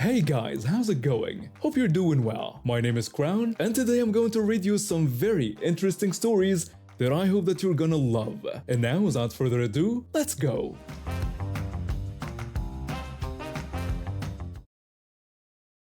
Hey guys, how's it going? Hope you're doing well. My name is Crown, and today I'm going to read you some very interesting stories that I hope that you're gonna love. And now, without further ado, let's go!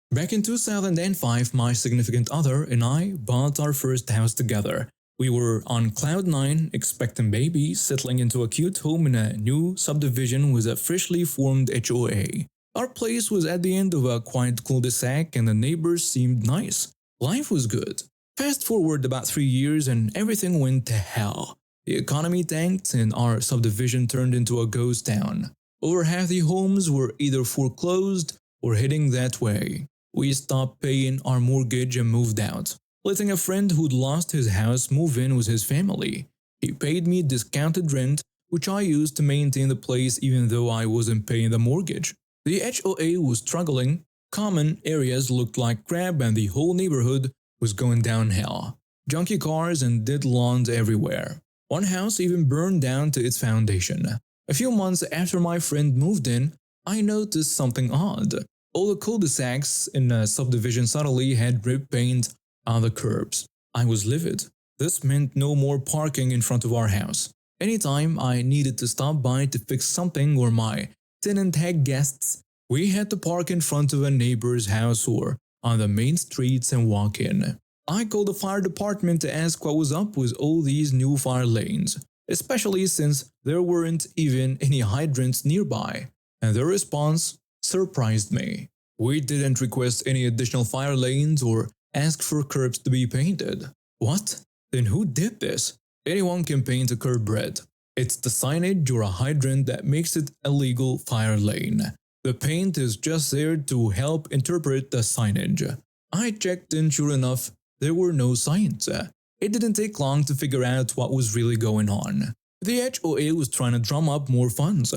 Back in 2005, my significant other and I bought our first house together. We were on cloud 9, expecting babies, settling into a cute home in a new subdivision with a freshly formed HOA. Our place was at the end of a quiet cul-de-sac and the neighbors seemed nice. Life was good. Fast forward about 3 years and everything went to hell. The economy tanked and our subdivision turned into a ghost town. Over half the homes were either foreclosed or heading that way. We stopped paying our mortgage and moved out, letting a friend who'd lost his house move in with his family. He paid me discounted rent, which I used to maintain the place even though I wasn't paying the mortgage. The HOA was struggling, common areas looked like crap and the whole neighborhood was going downhill. Junky cars and dead lawns everywhere. One house even burned down to its foundation. A few months after my friend moved in, I noticed something odd. All the cul-de-sacs in the subdivision suddenly had drip paint on the curbs. I was livid. This meant no more parking in front of our house. Anytime I needed to stop by to fix something or my tenant had guests, we had to park in front of a neighbor's house or on the main streets and walk in. I called the fire department to ask what was up with all these new fire lanes, especially since there weren't even any hydrants nearby, and their response surprised me. We didn't request any additional fire lanes or ask for curbs to be painted. What? Then who did this? Anyone can paint a curb red. It's the signage or a hydrant that makes it a legal fire lane. The paint is just there to help interpret the signage. I checked and sure enough, there were no signs. It didn't take long to figure out what was really going on. The HOA was trying to drum up more funds.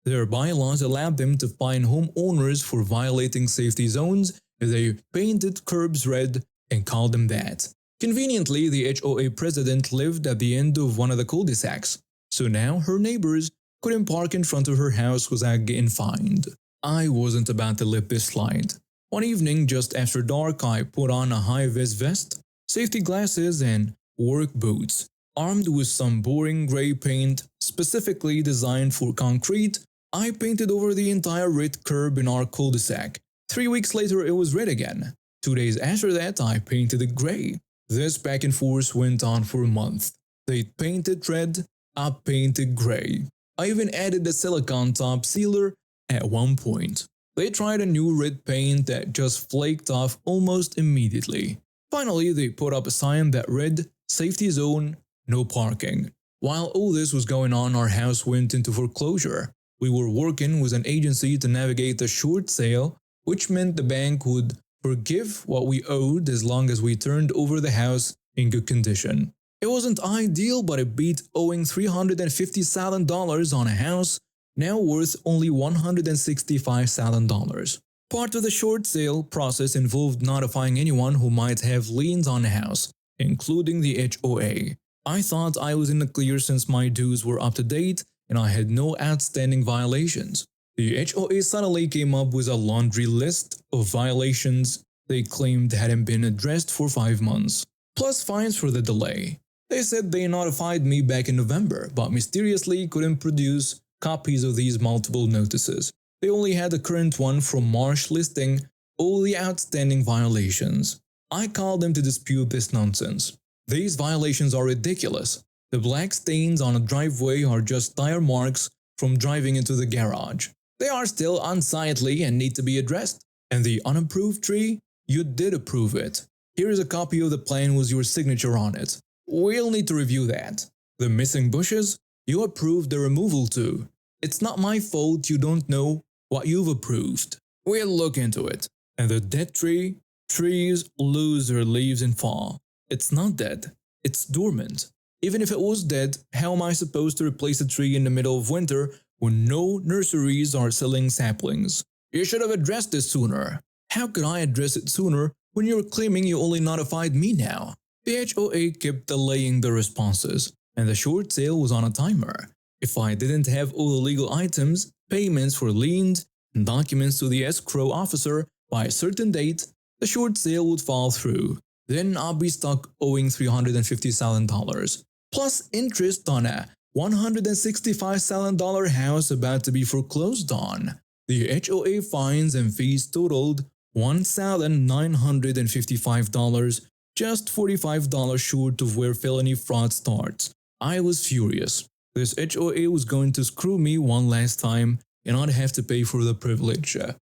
Their bylaws allowed them to fine homeowners for violating safety zones if they painted curbs red and called them that. Conveniently, the HOA president lived at the end of one of the cul-de-sacs. So now her neighbors couldn't park in front of her house without getting fined. I wasn't about to let this slide. One evening just after dark, I put on a high-vis vest, safety glasses and work boots. Armed with some boring gray paint specifically designed for concrete, I painted over the entire red curb in our cul-de-sac. 3 weeks later it was red again. 2 days after that I painted it gray. This back and forth went on for a month. They painted red, I painted gray. I even added a silicone top sealer at one point. They tried a new red paint that just flaked off almost immediately. Finally, they put up a sign that read, "Safety zone, no parking." While all this was going on, our house went into foreclosure. We were working with an agency to navigate the short sale, which meant the bank would forgive what we owed as long as we turned over the house in good condition. It wasn't ideal, but it beat owing $350,000 on a house now worth only $165,000. Part of the short sale process involved notifying anyone who might have liens on the house, including the HOA. I thought I was in the clear since my dues were up to date and I had no outstanding violations. The HOA suddenly came up with a laundry list of violations they claimed hadn't been addressed for 5 months, plus fines for the delay. They said they notified me back in November, but mysteriously couldn't produce copies of these multiple notices. They only had the current one from March listing all the outstanding violations. I called them to dispute this nonsense. These violations are ridiculous. The black stains on a driveway are just tire marks from driving into the garage. They are still unsightly and need to be addressed. And the unapproved tree? You did approve it. Here is a copy of the plan with your signature on it. We'll need to review that. The missing bushes? You approved the removal too. It's not my fault you don't know what you've approved. We'll look into it. And the dead tree? Trees lose their leaves and fall. It's not dead. It's dormant. Even if it was dead, how am I supposed to replace a tree in the middle of winter when no nurseries are selling saplings? You should have addressed this sooner. How could I address it sooner when you're claiming you only notified me now? The HOA kept delaying the responses, and the short sale was on a timer. If I didn't have all the legal items, payments for liens, and documents to the escrow officer By a certain date, the short sale would fall through. Then I'll be stuck owing $350,000, plus interest on a $165,000 house about to be foreclosed on. The HOA fines and fees totaled $1,955, just $45 short of where felony fraud starts. I was furious. This HOA was going to screw me one last time and I'd have to pay for the privilege.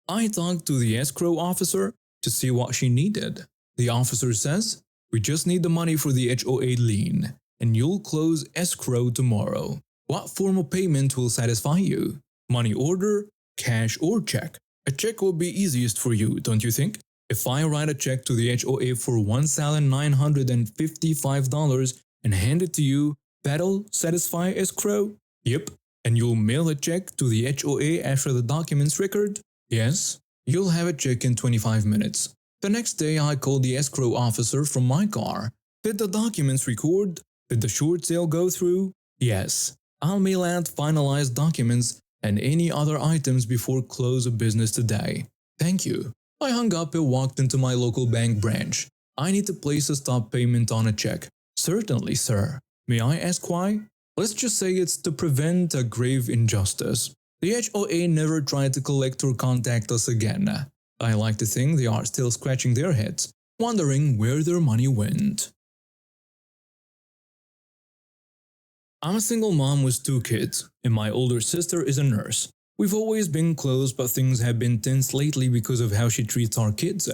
I talked to the escrow officer to see what she needed. The officer says, "We just need the money for the HOA lien, and you'll close escrow tomorrow. What form of payment will satisfy you? Money order, cash, or check? A check will be easiest for you, don't you think? If I write a check to the HOA for $1,955 and hand it to you, that'll satisfy escrow?" "Yep." "And you'll mail a check to the HOA after the documents record?" "Yes." "You'll have a check in 25 minutes. The next day I called the escrow officer from my car. "Did the documents record? Did the short sale go through?" "Yes." "I'll mail out finalized documents and any other items before close of business today." "Thank you." I hung up and walked into my local bank branch. "I need to place a stop payment on a check." "Certainly, sir." "May I ask why?" "Let's just say it's to prevent a grave injustice. The HOA never tried to collect or contact us again. I like to think they are still scratching their heads, wondering where their money went." I'm a single mom with 2 kids, and my older sister is a nurse. We've always been close, but things have been tense lately because of how she treats our kids.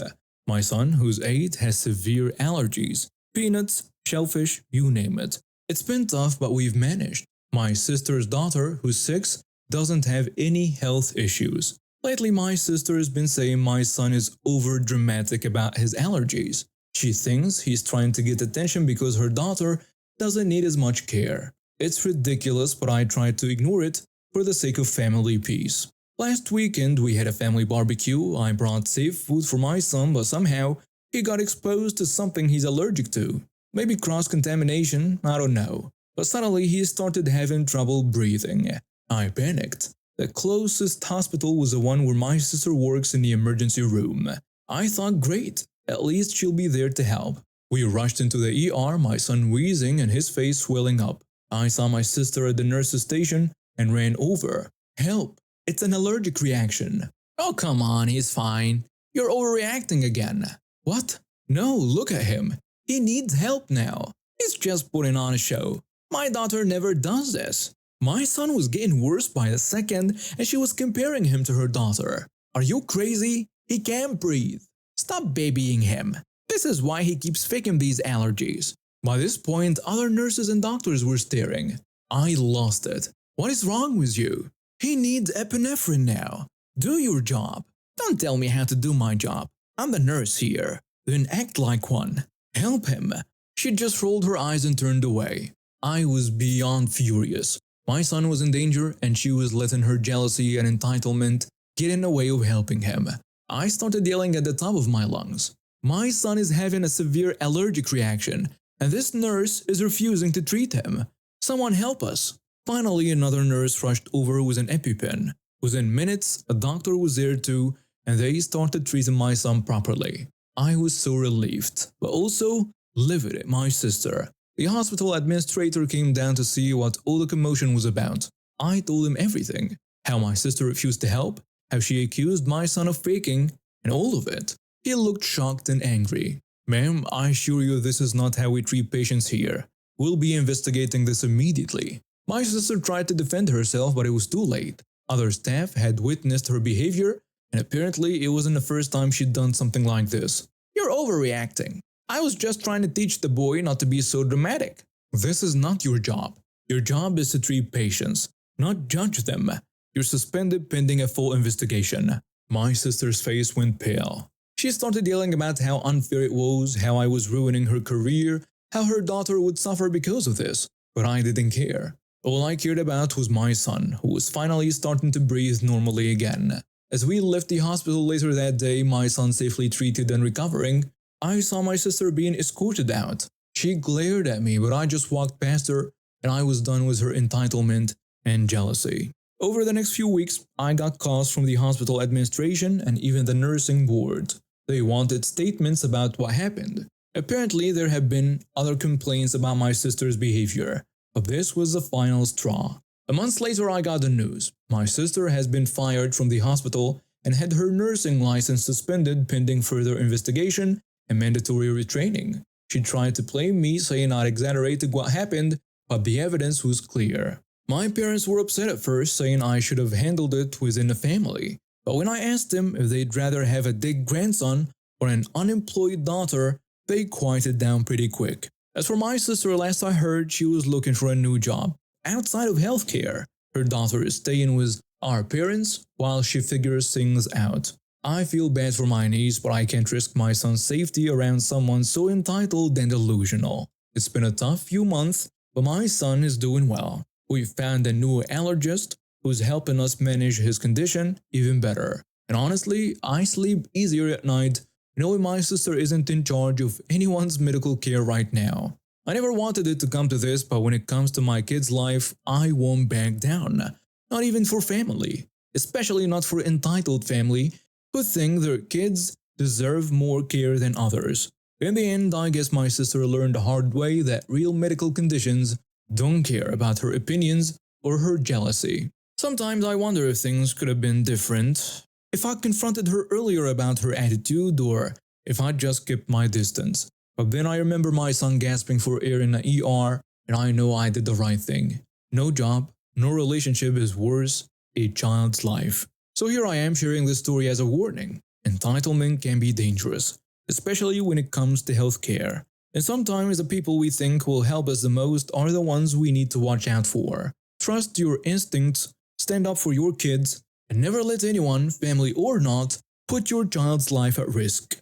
My son, who's 8, has severe allergies. Peanuts, shellfish, you name it. It's been tough, but we've managed. My sister's daughter, who's 6, doesn't have any health issues. Lately, my sister has been saying my son is over-dramatic about his allergies. She thinks he's trying to get attention because her daughter doesn't need as much care. It's ridiculous, but I try to ignore it for the sake of family peace. Last weekend, we had a family barbecue. I brought safe food for my son, but somehow he got exposed to something he's allergic to. Maybe cross-contamination, I don't know. But suddenly he started having trouble breathing. I panicked. The closest hospital was the one where my sister works in the emergency room. I thought, great, at least she'll be there to help. We rushed into the ER, my son wheezing and his face swelling up. I saw my sister at the nurse's station and ran over. "Help, it's an allergic reaction." "Oh, come on, he's fine. You're overreacting again." "What? No, look at him. He needs help now. He's just putting on a show. My daughter never does this." My son was getting worse by the second and she was comparing him to her daughter. "Are you crazy? He can't breathe. Stop babying him. This is why he keeps faking these allergies." By this point, other nurses and doctors were staring. I lost it. "What is wrong with you? He needs epinephrine now. Do your job. Don't tell me how to do my job. I'm the nurse here. Then act like one. Help him." She just rolled her eyes and turned away. I was beyond furious. My son was in danger and she was letting her jealousy and entitlement get in the way of helping him. I started yelling at the top of my lungs. "My son is having a severe allergic reaction and this nurse is refusing to treat him. Someone help us." Finally, another nurse rushed over with an EpiPen. Within minutes, a doctor was there too and they started treating my son properly. I was so relieved, but also livid at my sister. The hospital administrator came down to see what all the commotion was about. I told him everything. How my sister refused to help, how she accused my son of faking, and all of it. He looked shocked and angry. "Ma'am, I assure you this is not how we treat patients here. We'll be investigating this immediately." My sister tried to defend herself, but it was too late. Other staff had witnessed her behavior, and apparently it wasn't the first time she'd done something like this. "You're overreacting. I was just trying to teach the boy not to be so dramatic." "This is not your job. Your job is to treat patients, not judge them. You're suspended pending a full investigation." My sister's face went pale. She started yelling about how unfair it was, how I was ruining her career, how her daughter would suffer because of this. But I didn't care. All I cared about was my son, who was finally starting to breathe normally again. As we left the hospital later that day, my son safely treated and recovering, I saw my sister being escorted out. She glared at me, but I just walked past her and I was done with her entitlement and jealousy. Over the next few weeks, I got calls from the hospital administration and even the nursing board. They wanted statements about what happened. Apparently, there have been other complaints about my sister's behavior, but this was the final straw. A month later, I got the news. My sister has been fired from the hospital and had her nursing license suspended pending further investigation and mandatory retraining. She tried to blame me, saying I exaggerated what happened, but the evidence was clear. My parents were upset at first, saying I should have handled it within the family. But when I asked them if they'd rather have a dead grandson or an unemployed daughter, they quieted down pretty quick. As for my sister, last I heard, she was looking for a new job outside of healthcare. Her daughter is staying with our parents while she figures things out. I feel bad for my niece, but I can't risk my son's safety around someone so entitled and delusional. It's been a tough few months, but my son is doing well. We've found a new allergist who's helping us manage his condition even better. And honestly, I sleep easier at night knowing my sister isn't in charge of anyone's medical care right now. I never wanted it to come to this, but when it comes to my kid's life, I won't back down. Not even for family, especially not for entitled family who think their kids deserve more care than others. In the end, I guess my sister learned the hard way that real medical conditions don't care about her opinions or her jealousy. Sometimes I wonder if things could have been different, if I confronted her earlier about her attitude or if I just kept my distance. But then I remember my son gasping for air in the ER and I know I did the right thing. No job, no relationship is worth a child's life. So here I am sharing this story as a warning. Entitlement can be dangerous, especially when it comes to healthcare. And sometimes the people we think will help us the most are the ones we need to watch out for. Trust your instincts, stand up for your kids, and never let anyone, family or not, put your child's life at risk.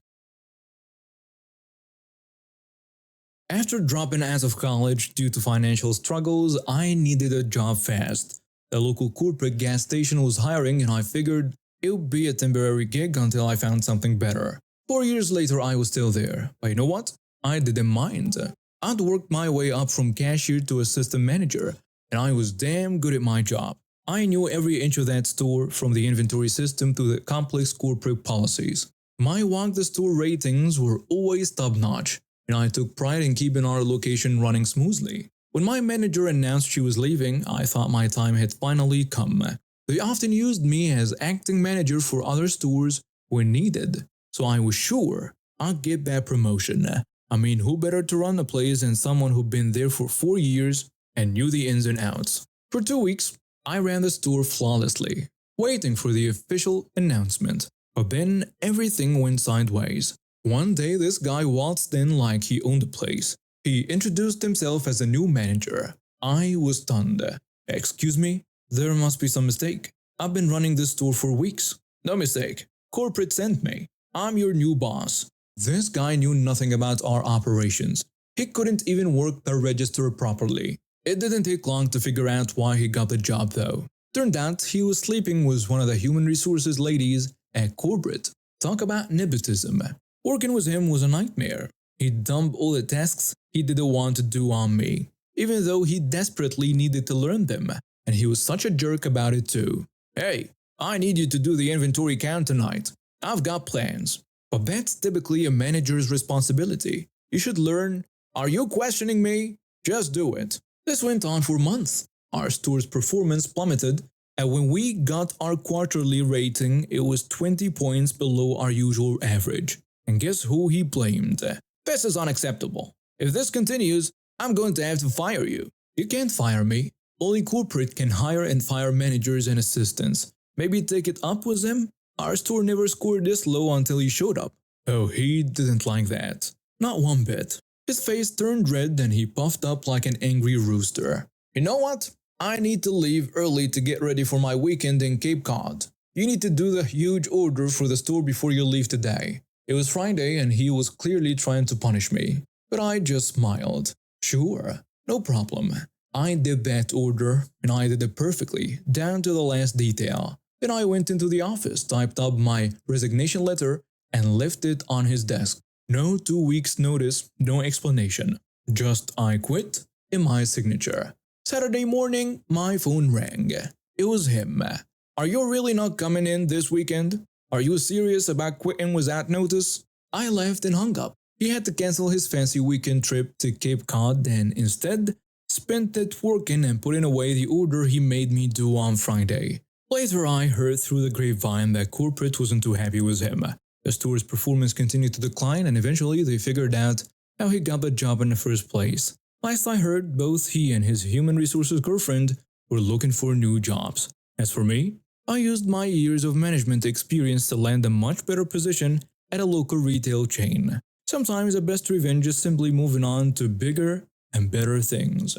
After dropping out of college due to financial struggles, I needed a job fast. The local corporate gas station was hiring and I figured it would be a temporary gig until I found something better. 4 years later I was still there, but you know what? I didn't mind. I'd worked my way up from cashier to assistant manager, and I was damn good at my job. I knew every inch of that store, from the inventory system to the complex corporate policies. My walk the store ratings were always top-notch, and I took pride in keeping our location running smoothly. When my manager announced she was leaving, I thought my time had finally come. They often used me as acting manager for other stores when needed, so I was sure I'd get that promotion. I mean, who better to run the place than someone who'd been there for 4 years and knew the ins and outs. For 2 weeks, I ran the store flawlessly, waiting for the official announcement. But then everything went sideways. One day this guy waltzed in like he owned the place. He introduced himself as a new manager. I was stunned. Excuse me? There must be some mistake. I've been running this store for weeks. No mistake. Corporate sent me. I'm your new boss. This guy knew nothing about our operations. He couldn't even work the register properly. It didn't take long to figure out why he got the job though. Turned out he was sleeping with one of the human resources ladies at corporate. Talk about nepotism. Working with him was a nightmare. He'd dump all the tasks he didn't want to do on me, even though he desperately needed to learn them, and he was such a jerk about it too. Hey, I need you to do the inventory count tonight. I've got plans. But that's typically a manager's responsibility. You should learn. Are you questioning me? Just do it. This went on for months. Our store's performance plummeted, and when we got our quarterly rating, it was 20 points below our usual average. And guess who he blamed? This is unacceptable. If this continues, I'm going to have to fire you. You can't fire me. Only corporate can hire and fire managers and assistants. Maybe take it up with him? Our store never scored this low until he showed up. Oh, he didn't like that. Not one bit. His face turned red and he puffed up like an angry rooster. You know what? I need to leave early to get ready for my weekend in Cape Cod. You need to do the huge order for the store before you leave today. It was Friday and he was clearly trying to punish me. But I just smiled. Sure, no problem. I did that order and I did it perfectly, down to the last detail. Then I went into the office, typed up my resignation letter, and left it on his desk. No 2 weeks notice, no explanation. Just I quit in my signature. Saturday morning, my phone rang. it was him. Are you really not coming in this weekend? Are you serious about quitting without notice? I laughed and hung up. He had to cancel his fancy weekend trip to Cape Cod and instead spent it working and putting away the order he made me do on Friday. Later I heard through the grapevine that corporate wasn't too happy with him. The store's performance continued to decline and eventually they figured out how he got the job in the first place. Last I heard, both he and his human resources girlfriend were looking for new jobs. As for me, I used my years of management experience to land a much better position at a local retail chain. Sometimes the best revenge is simply moving on to bigger and better things.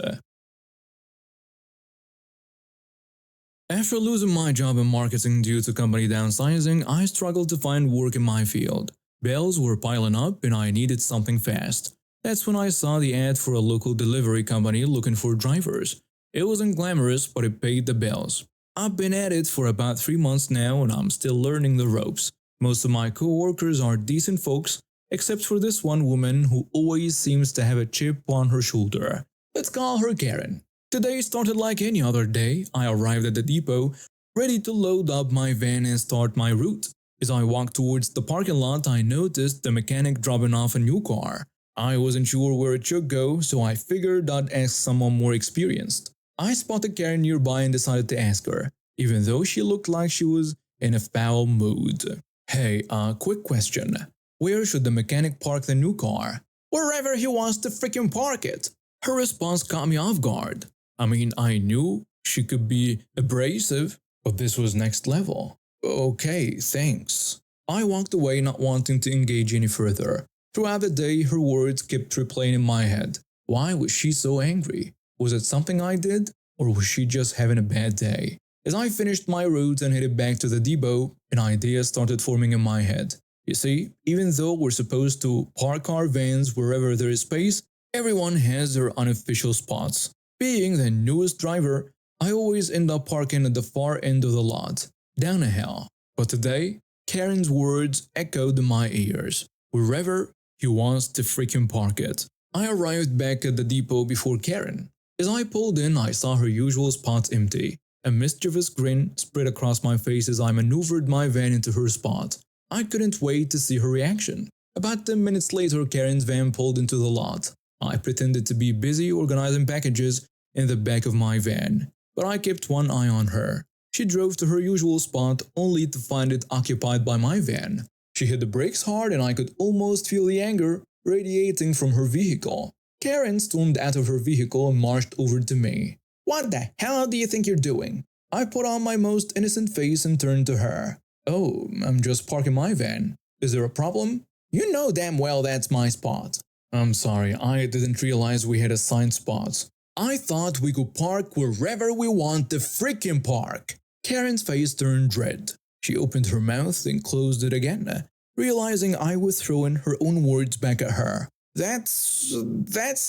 After losing my job in marketing due to company downsizing, I struggled to find work in my field. Bills were piling up and I needed something fast. That's when I saw the ad for a local delivery company looking for drivers. It wasn't glamorous, but it paid the bills. I've been at it for about 3 months now and I'm still learning the ropes. Most of my co-workers are decent folks, except for this one woman who always seems to have a chip on her shoulder. Let's call her Karen. Today started like any other day. I arrived at the depot, ready to load up my van and start my route. As I walked towards the parking lot, I noticed the mechanic dropping off a new car. I wasn't sure where it should go, so I figured I'd ask someone more experienced. I spotted Karen nearby and decided to ask her, even though she looked like she was in a foul mood. Hey, quick question. Where should the mechanic park the new car? Wherever he wants to freaking park it. Her response caught me off guard. I mean, I knew she could be abrasive, but this was next level. Okay, thanks. I walked away not wanting to engage any further. Throughout the day, her words kept replaying in my head. Why was she so angry? Was it something I did? Or was she just having a bad day? As I finished my route and headed back to the depot, an idea started forming in my head. You see, even though we're supposed to park our vans wherever there is space, everyone has their unofficial spots. Being the newest driver, I always end up parking at the far end of the lot, down a hill. But today, Karen's words echoed in my ears. Wherever he wants to freaking park it. I arrived back at the depot before Karen. As I pulled in, I saw her usual spot empty. A mischievous grin spread across my face as I maneuvered my van into her spot. I couldn't wait to see her reaction. About 10 minutes later, Karen's van pulled into the lot. I pretended to be busy organizing packages in the back of my van, but I kept one eye on her. She drove to her usual spot only to find it occupied by my van. She hit the brakes hard and I could almost feel the anger radiating from her vehicle. Karen stormed out of her vehicle and marched over to me. What the hell do you think you're doing? I put on my most innocent face and turned to her. Oh, I'm just parking my van. Is there a problem? You know damn well that's my spot. I'm sorry, I didn't realize we had assigned spots. I thought we could park wherever we want to freaking park. Karen's face turned red. She opened her mouth and closed it again, realizing I was throwing her own words back at her. That's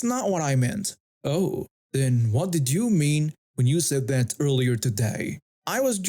not what I meant. Oh, then what did you mean when you said that earlier today? I was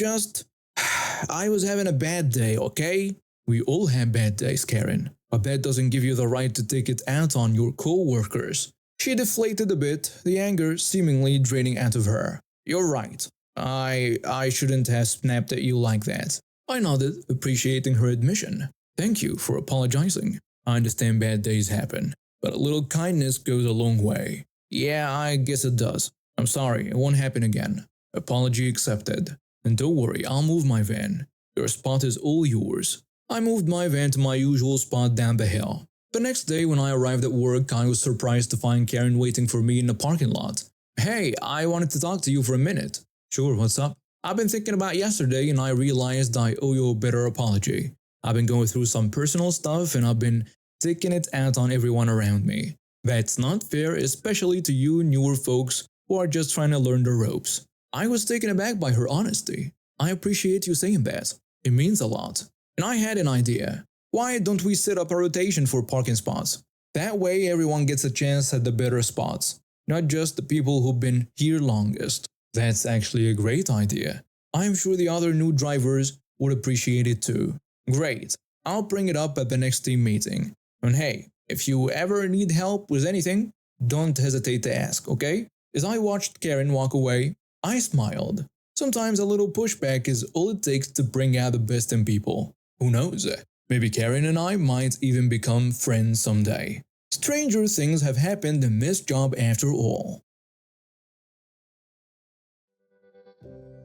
having a bad day, okay? We all have bad days, Karen, but that doesn't give you the right to take it out on your co-workers. She deflated a bit, the anger seemingly draining out of her. You're right. I shouldn't have snapped at you like that. I nodded, appreciating her admission. Thank you for apologizing. I understand bad days happen, but a little kindness goes a long way. Yeah, I guess it does. I'm sorry, it won't happen again. Apology accepted. And don't worry, I'll move my van. Your spot is all yours. I moved my van to my usual spot down the hill. The next day when I arrived at work, I was surprised to find Karen waiting for me in the parking lot. Hey, I wanted to talk to you for a minute. Sure, what's up? I've been thinking about yesterday and I realized I owe you a better apology. I've been going through some personal stuff and I've been taking it out on everyone around me. That's not fair, especially to you newer folks who are just trying to learn the ropes. I was taken aback by her honesty. I appreciate you saying that. It means a lot. And I had an idea. Why don't we set up a rotation for parking spots? That way everyone gets a chance at the better spots, not just the people who've been here longest. That's actually a great idea. I'm sure the other new drivers would appreciate it too. Great. I'll bring it up at the next team meeting. And hey, if you ever need help with anything, don't hesitate to ask, okay? As I watched Karen walk away, I smiled. Sometimes a little pushback is all it takes to bring out the best in people. Who knows? Maybe Karen and I might even become friends someday. Stranger things have happened in this job after all.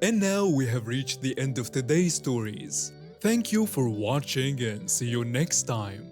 And now we have reached the end of today's stories. Thank you for watching and see you next time.